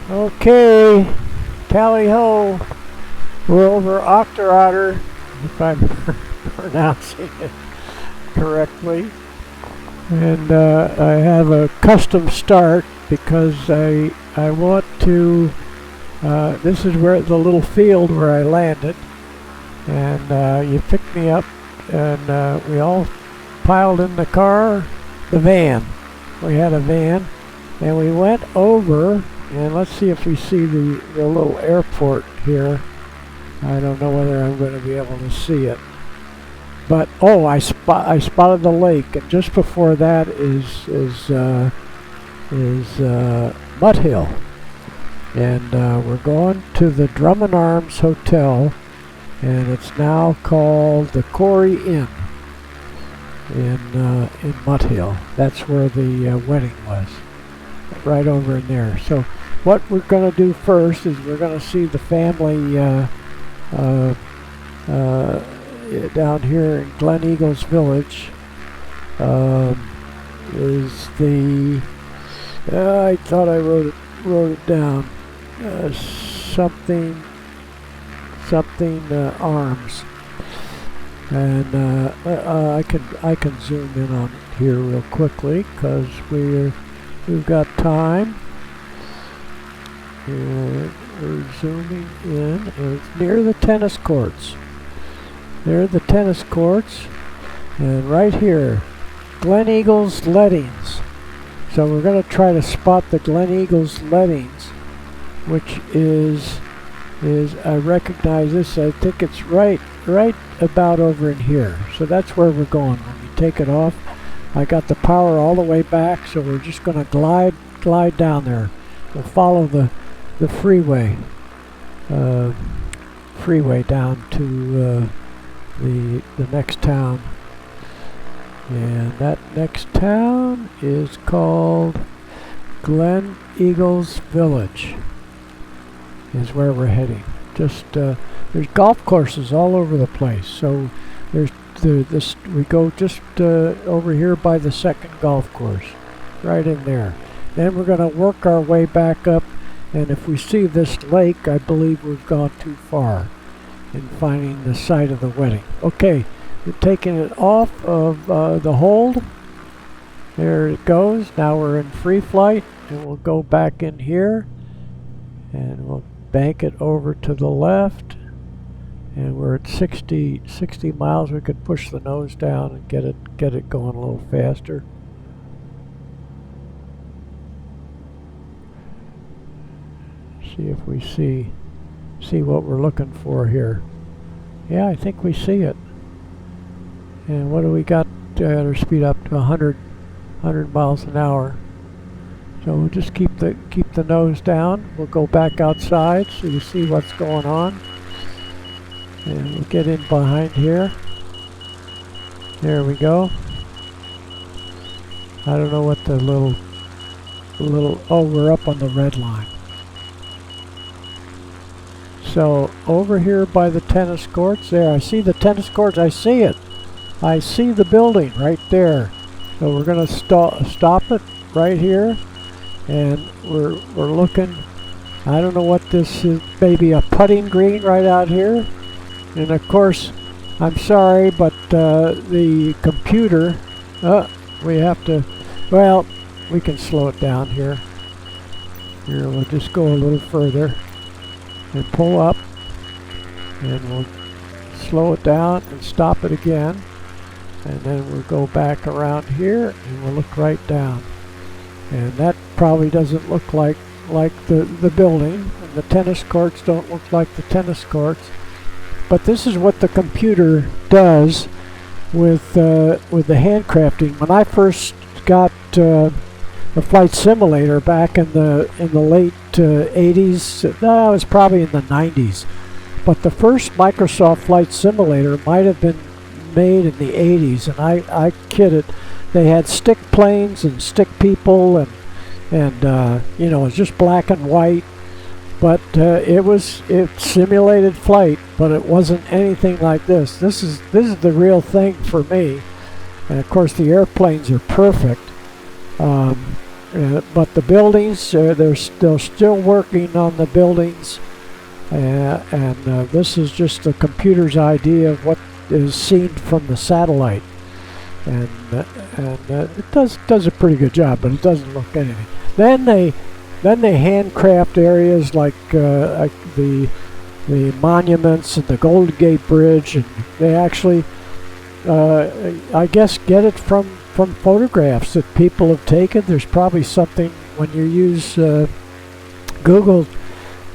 Okay, tally ho. We're over Octorotter, if I'm pronouncing it correctly. And I have a custom start because I want to, this is where the little field where I landed. And you picked me up and we all piled in the car, the van. We had a van and we went over, and let's see if we see the little airport here. I don't know whether I'm going to be able to see it. But oh, I spotted the lake, and just before that is Muthill, and we're going to the Drummand Arms Hotel, and it's now called the Coorie Inn in Muthill. That's where the wedding was, right over in there. So what we're going to do first is we're going to see the family down here in Gleneagles Village. Is the I thought I wrote it down. Something Arms, and I can zoom in on it here real quickly because we've got time. And we're zooming in, and it's near the tennis courts. There are the tennis courts, and right here, Gleneagles Lettings. So we're going to try to spot the Gleneagles Lettings, which is I recognize this. I think it's right about over in here. So that's where we're going. When we take it off, I got the power all the way back, so we're just going to glide down there. We'll follow the freeway down to the next town, and that next town is called Gleneagles Village. Is where we're heading. Just there's golf courses all over the place. So there's we go just over here by the second golf course, right in there. Then we're going to work our way back up. And if we see this lake, I believe we've gone too far in finding the site of the wedding. Okay, we're taking it off of the hold. There it goes. Now we're in free flight, and we'll go back in here, and we'll bank it over to the left. And we're at 60 miles. We could push the nose down and get it going a little faster. See if we see what we're looking for here. Yeah, I think we see it. And what do we got? Our speed up to 100 miles an hour. So we'll just keep the nose down. We'll go back outside so you see what's going on. And we'll get in behind here. There we go. I don't know what the little oh, we're up on the red line. So over here by the tennis courts, there, I see the tennis courts. I see it. I see the building right there. So we're going to stop it right here, and we're looking. I don't know what this is. Maybe a putting green right out here. And of course, I'm sorry, but the computer. We have to. Well, we can slow it down here. Here, we'll just go a little further. And pull up, and we'll slow it down and stop it again, and then we'll go back around here and we'll look right down, and that probably doesn't look like the building, and the tennis courts don't look like the tennis courts, but this is what the computer does with the handcrafting. When I first got the flight simulator back in the late 80s. No, it was probably in the 90s. But the first Microsoft flight simulator might have been made in the 80s, and I kidded. They had stick planes and stick people, and you know, it was just black and white. But it simulated flight, but it wasn't anything like this. This is the real thing for me. And of course, the airplanes are perfect. but the buildings, they're still working on the buildings, and this is just the computer's idea of what is seen from the satellite, and it does a pretty good job, but it doesn't look anything. Then they handcraft areas like the monuments and the Golden Gate Bridge, and they actually, I guess, get it from photographs that people have taken. There's probably something when you use Google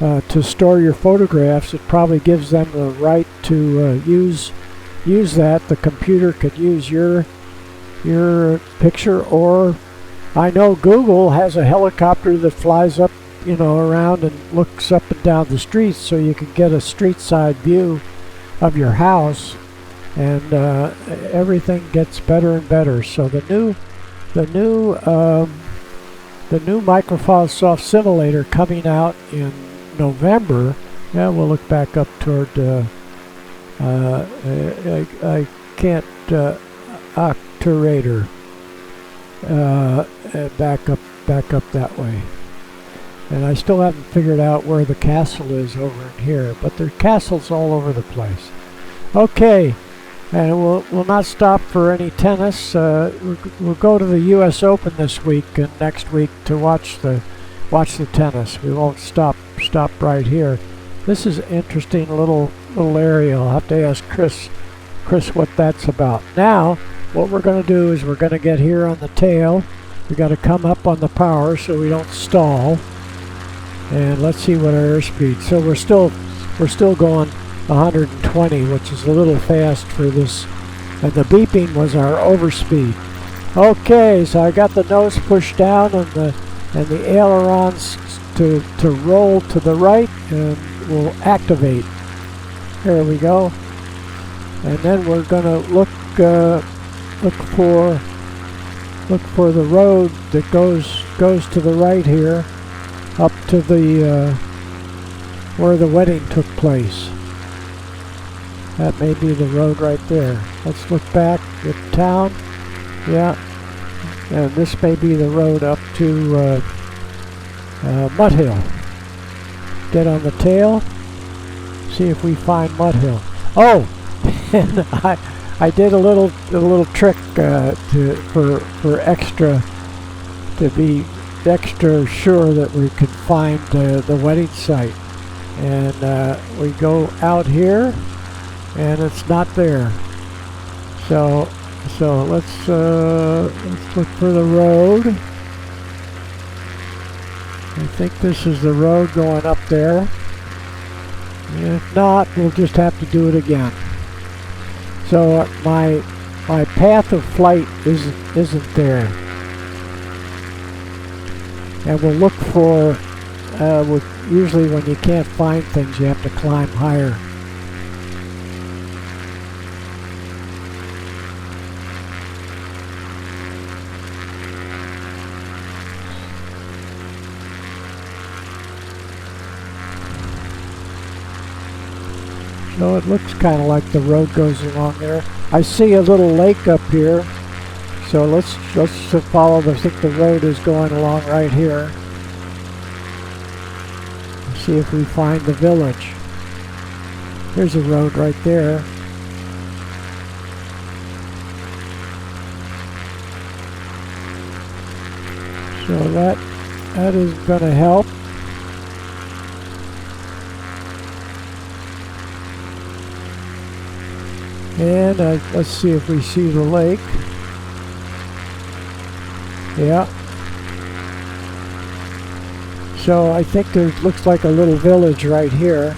to store your photographs. It probably gives them the right to use that. The computer could use your picture, or I know Google has a helicopter that flies up, around and looks up and down the streets, so you can get a street side view of your house, and everything gets better and better. So the new Microsoft Simulator coming out in November. Yeah, we'll look back up toward. I can't Octurator. Back up that way. And I still haven't figured out where the castle is over in here, but there are castles all over the place. Okay, and we'll not stop for any tennis. We'll go to the U.S. Open this week and next week to watch the tennis. We won't stop right here. This is an interesting little area. I'll have to ask Chris what that's about. Now, what we're going to do is we're going to get here on the tail. We got to come up on the power so we don't stall. And let's see what our airspeed. So we're still going 120, which is a little fast for this. And the beeping was our overspeed. Okay, so I got the nose pushed down and the ailerons to roll to the right, and we'll activate. There we go. And then we're gonna look for the road that goes to the right here, up to the where the wedding took place. That may be the road right there. Let's look back at town. Yeah, and this may be the road up to Muthill. Get on the tail. See if we find Muthill. Oh, and I did a little trick for extra, to be extra sure that we could find the wedding site. And we go out here, and it's not there. So let's look for the road. I think this is the road going up there. And if not, we'll just have to do it again. So my path of flight isn't there. And we'll look for, usually when you can't find things, you have to climb higher. So it looks kind of like the road goes along there. I see a little lake up here. So let's follow I think the road is going along right here. See if we find the village. There's a road right there. So that is going to help. And let's see if we see the lake. Yeah. So I think there looks like a little village right here,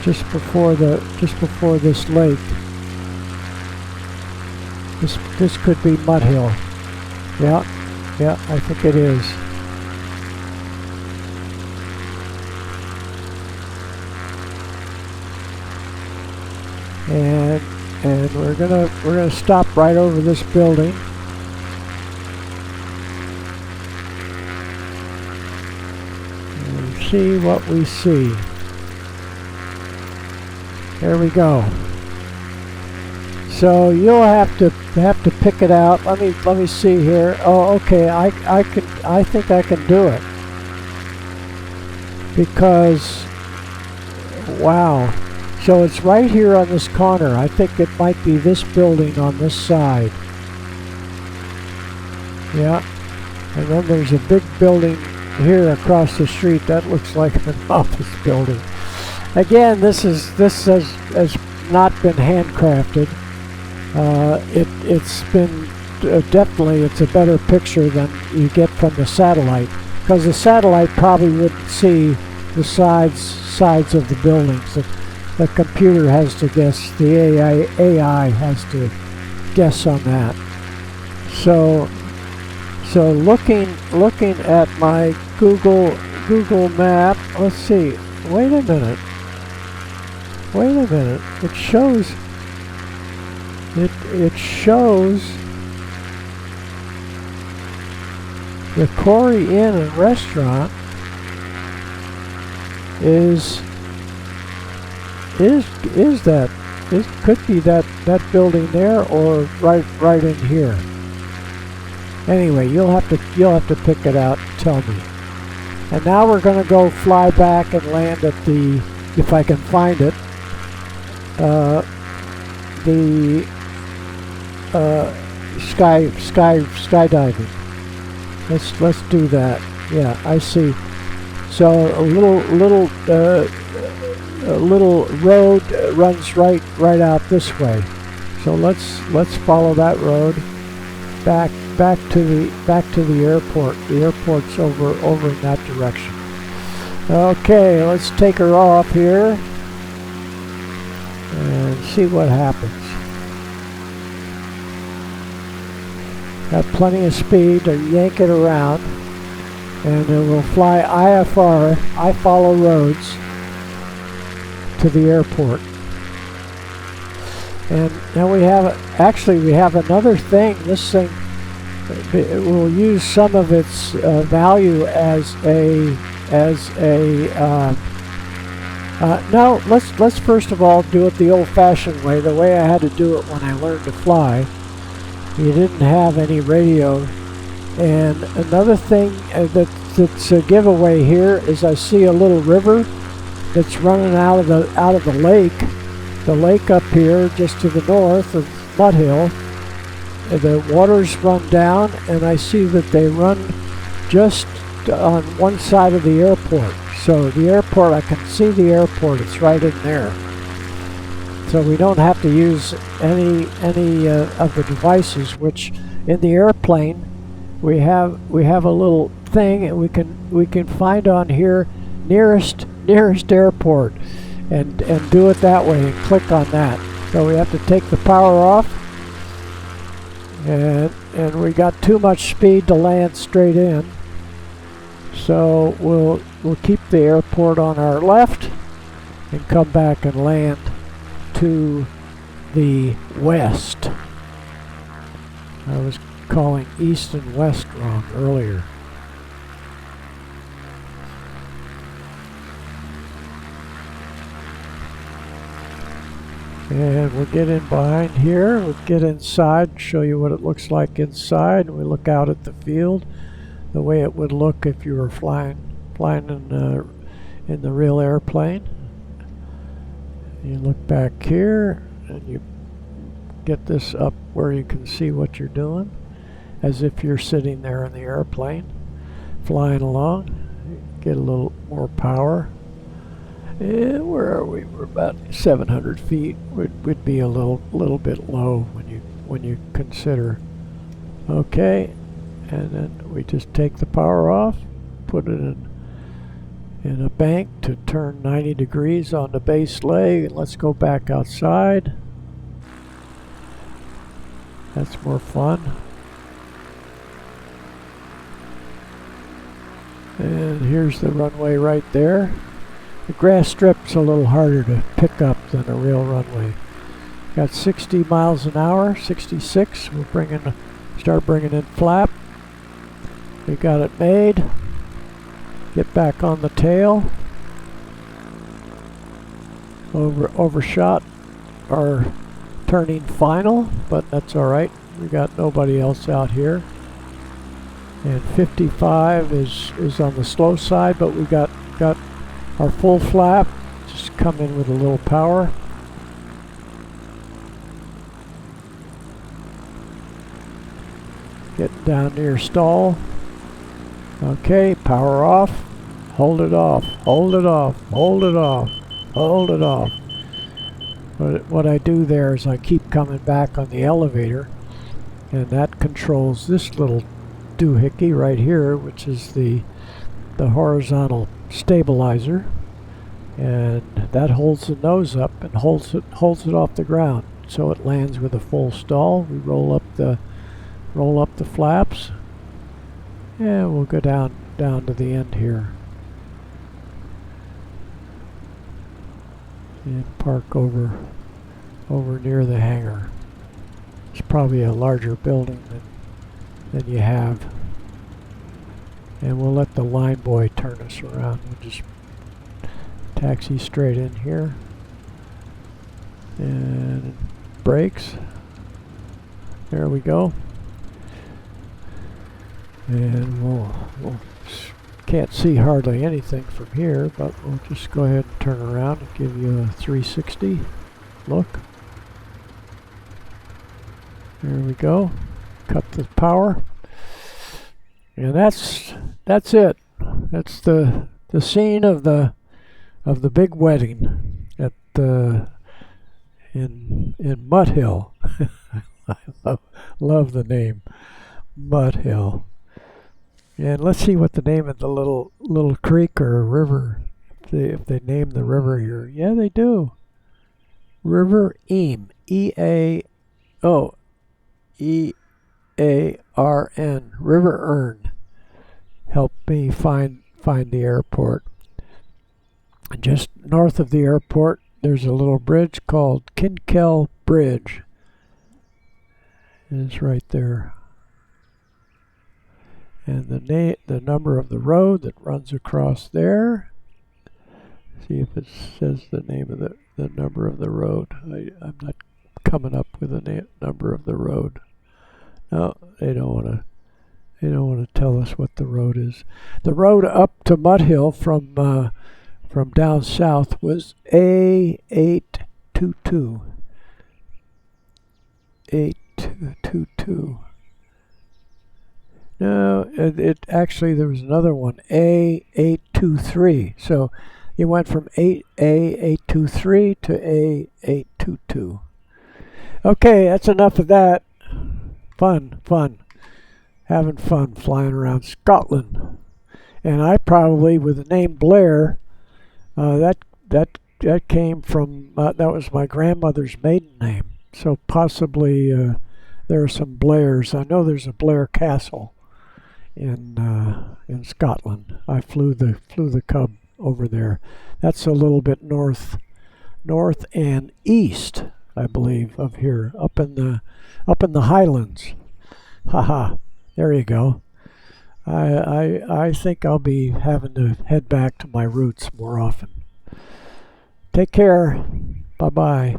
just before this lake. This could be Muthill. Yeah, I think it is. And we're gonna stop right over this building. And see what we see. There we go. So you'll have to pick it out. Let me see here. Oh, okay. I think I can do it because wow. So it's right here on this corner. I think it might be this building on this side. Yeah. And then there's a big building here across the street. That looks like an office building. Again, this has not been handcrafted. It's been definitely it's a better picture than you get from the satellite, because the satellite probably wouldn't see the sides of the buildings. The computer has to guess. The AI has to guess on that. So looking at my Google map, let's see. Wait a minute. It shows the Coorie Inn and restaurant could be that building there, or right in here. Anyway, you'll have to pick it out and tell me. And now we're going to go fly back and land at the, if I can find it, the skydiving. Let's do that. Yeah, I see. So a little road runs right out this way. So let's follow that road back to the airport. The airport's over in that direction. Okay, let's take her off here and see what happens. Got plenty of speed to yank it around, and it will fly IFR, I follow roads, to the airport. And now we have another thing. This thing will use some of its value as a no, let's first of all do it the old-fashioned way, the way I had to do it when I learned to fly. You didn't have any radio. And another thing that's a giveaway here is I see a little river that's running out of the lake. The lake up here just to the north of Muthill. The waters run down, and I see that they run just on one side of the airport. So the airport, I can see the airport, it's right in there. So we don't have to use any of the devices, which in the airplane we have a little thing, and we can find on here nearest airport and do it that way and click on that. So we have to take the power off, and we got too much speed to land straight in. So we'll keep the airport on our left and come back and land to the west. I was calling east and west wrong earlier. And we'll get in behind here, we'll get inside, show you what it looks like inside. We look out at the field, the way it would look if you were flying in the real airplane. You look back here, and you get this up where you can see what you're doing, as if you're sitting there in the airplane, flying along. Get a little more power. Where are we? We're about 700 feet. Would be a little bit low when you consider. Okay, and then we just take the power off, put it in a bank to turn 90 degrees on the base leg, and let's go back outside. That's more fun. And here's the runway right there. The grass strip's a little harder to pick up than a real runway. Got 60 miles an hour, 66. We'll start bringing in flap. We got it made. Get back on the tail. Overshot our turning final, but that's all right. We got nobody else out here. And 55 is on the slow side, but we got our full flap. Just come in with a little power. Get down near stall. Okay, power off. Hold it off. Hold it off. Hold it off. Hold it off. But what I do there is I keep coming back on the elevator, and that controls this little doohickey right here, which is the horizontal stabilizer, and that holds the nose up and holds it off the ground, so it lands with a full stall. We roll up the flaps, and we'll go down to the end here and park over near the hangar. It's probably a larger building than you have. And we'll let the line boy turn us around. We'll just taxi straight in here. And brakes. There we go. And we'll can't see hardly anything from here, but we'll just go ahead and turn around and give you a 360 look. There we go. Cut the power. And that's it. That's the scene of the big wedding at in Muthill. I love the name Muthill. And let's see what the name of the little creek or river, if they name the river here. Yeah, they do. River Eam. E-A-R-N. River Earn. Help me find the airport. Just north of the airport, there's a little bridge called Kinkel Bridge. It's right there. And the number of the road that runs across there. See if it says the name of the number of the road. I'm not coming up with the number of the road. No, they don't want to tell us what the road is. The road up to Muthill from down south was A822. 822. No, it actually, there was another one, A823. So you went from A823 to A822. Okay, that's enough of that. Fun. Having fun flying around Scotland. And I probably, with the name Blair, that came from, that was my grandmother's maiden name. So possibly there are some Blairs. I know there's a Blair Castle in Scotland. I flew the Cub over there. That's a little bit north and east, I believe, of here, up in the Highlands. Haha, there you go. I think I'll be having to head back to my roots more often. Take care. Bye-bye.